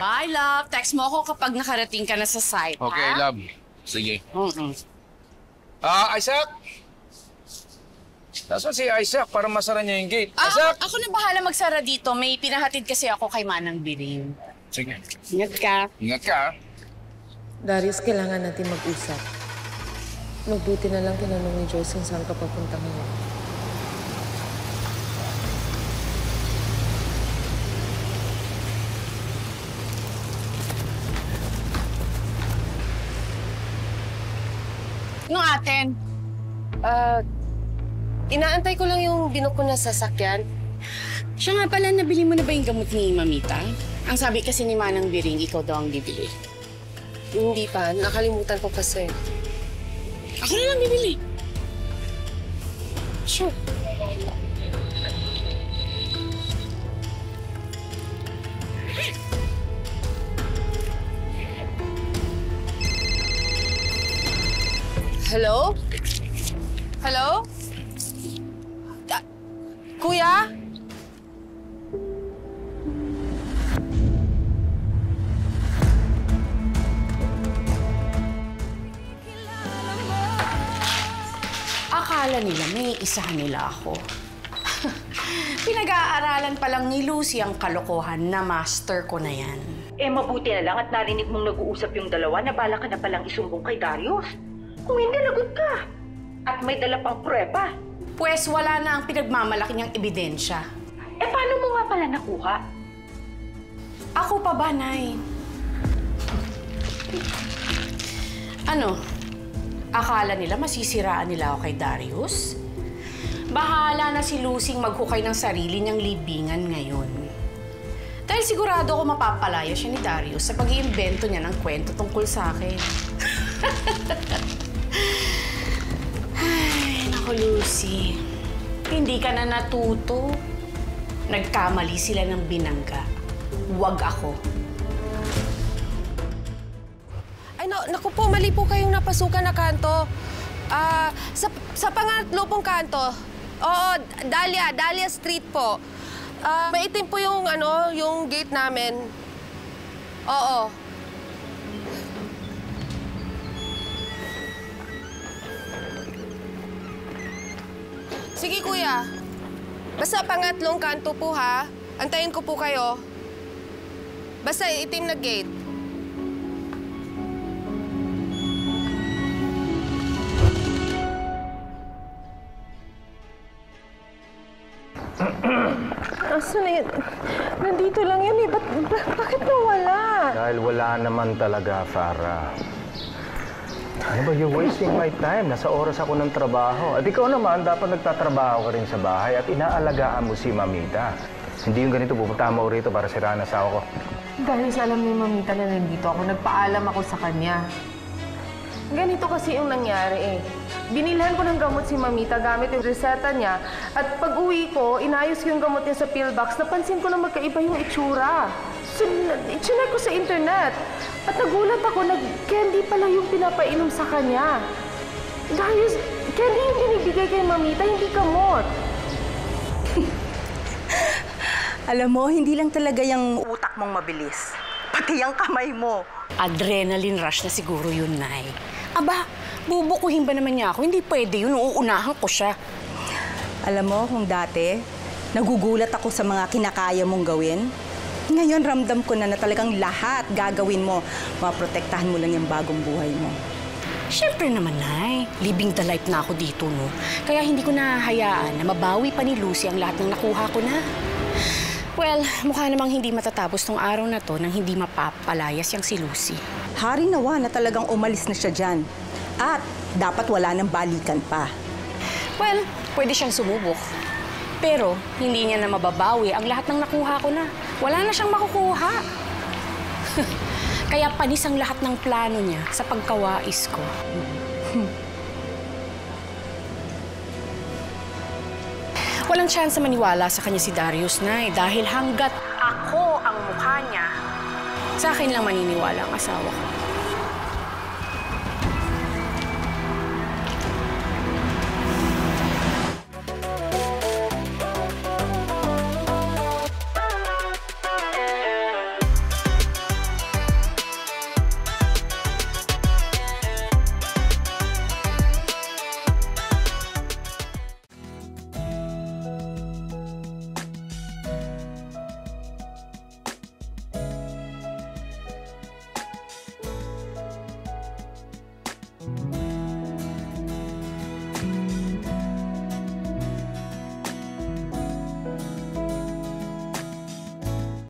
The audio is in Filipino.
Bye, love. Text mo ako kapag nakarating ka na sa site, Okay, ha? love. Sige. Isaac! Nasaan si Isaac para masara niya yung gate? Isaac! Ako na bahala magsara dito. May pinahatid kasi ako kay Manang Biring. Sige. Ingat ka. Ingat ka, Darius, kailangan natin mag-usap. Mabuti na lang tinanong ni Joyce kung saan ka papunta ngayon. Anong atin? Inaantay ko lang yung binook ko na sasakyan. Siya nga pala, nabili mo na ba yung gamot ni Mamita? Ang sabi kasi ni Manang Biring, ikaw daw ang bibili. Hindi pa. Nakalimutan ko kasi. Ako na lang bibili. Sure. Hello? Hello? Kuya? Akala nila may isahan nila ako. Pinag-aaralan pa lang ni Lucy ang kalokohan na master ko na yan. Eh, mabuti na lang at narinig mong nag-uusap yung dalawa na bala ka na palang isumbong kay Darius. Kung hindi, lagot ka. At may dala pang prueba. Pwes wala na ang pinagmamalaki niyang ebidensya. Eh, paano mo nga pala nakuha? Ako pa ba, Nay? Ano? Akala nila masisiraan nila ako kay Darius? Bahala na si Lucy maghukay ng sarili niyang libingan ngayon. Dahil sigurado ako mapapalaya siya ni Darius sa pag-iimbento niya ng kwento tungkol sa akin. Ay, naku Lucy. Hindi ka na natuto. Nagkamali sila ng binangga. Huwag ako. Ay, naku po, mali po kayong napasukan na kanto. Sa pangatlo pong kanto. Oo, Dahlia Street po. Maitim po yung, yung gate namin. Oo. Sige, kuya. Basta pangatlong kanto po, ha? Antayin ko po kayo. Basta itim na gate. Asan na yun? Nandito lang yun eh. Bakit nawala? Dahil wala naman talaga, Farah. Ano ba, you're wasting my time. Nasa oras ako ng trabaho. At ikaw naman, dapat nagtatrabaho ka rin sa bahay at inaalagaan mo si Mamita. Hindi yung ganito, pupunta mo rito para siraan ang asawa ko. Dahil sa alam ni Mamita na nandito ako, nagpaalam ako sa kanya. Ganito kasi yung nangyari eh. Binilhan ko ng gamot si Mamita gamit yung reseta niya. At pag uwi ko, inayos ko yung gamot niya sa pillbox. Napansin ko na magkaiba yung itsura. So, chinek ko sa internet. At nagulat ako, nag-candy pala yung pinapainom sa kanya. Darius, candy yung binibigay kay Mamita, hindi gamot. Alam mo, hindi lang talaga yung utak mong mabilis. Pati yung kamay mo. Adrenaline rush na siguro yun, Nay. Aba, bubukuhin ba naman niya ako? Hindi pwede yun. Uunahan ko siya. Alam mo, kung dati, nagugulat ako sa mga kinakaya mong gawin. Ngayon, ramdam ko na talagang lahat gagawin mo. Maprotektahan mo lang yung bagong buhay mo. Siyempre naman, Nay. Living the life na ako dito, no? Kaya hindi ko nahahayaan na mabawi pa ni Lucy ang lahat ng nakuha ko na. Well, mukha namang hindi matatapos tong araw na to nang hindi mapapalayas yang si Lucy. Hari nawa na talagang umalis na siya dyan. At dapat wala nang balikan pa. Well, pwede siyang sumubok. Pero hindi niya na mababawi ang lahat ng nakuha ko na. Wala na siyang makukuha. Kaya panis ang lahat ng plano niya sa pagkawais ko. Walang chance maniwala sa kanya si Darius, Nay, dahil hanggat ako ang mukha niya, sa akin lang maniniwala ang asawa ko.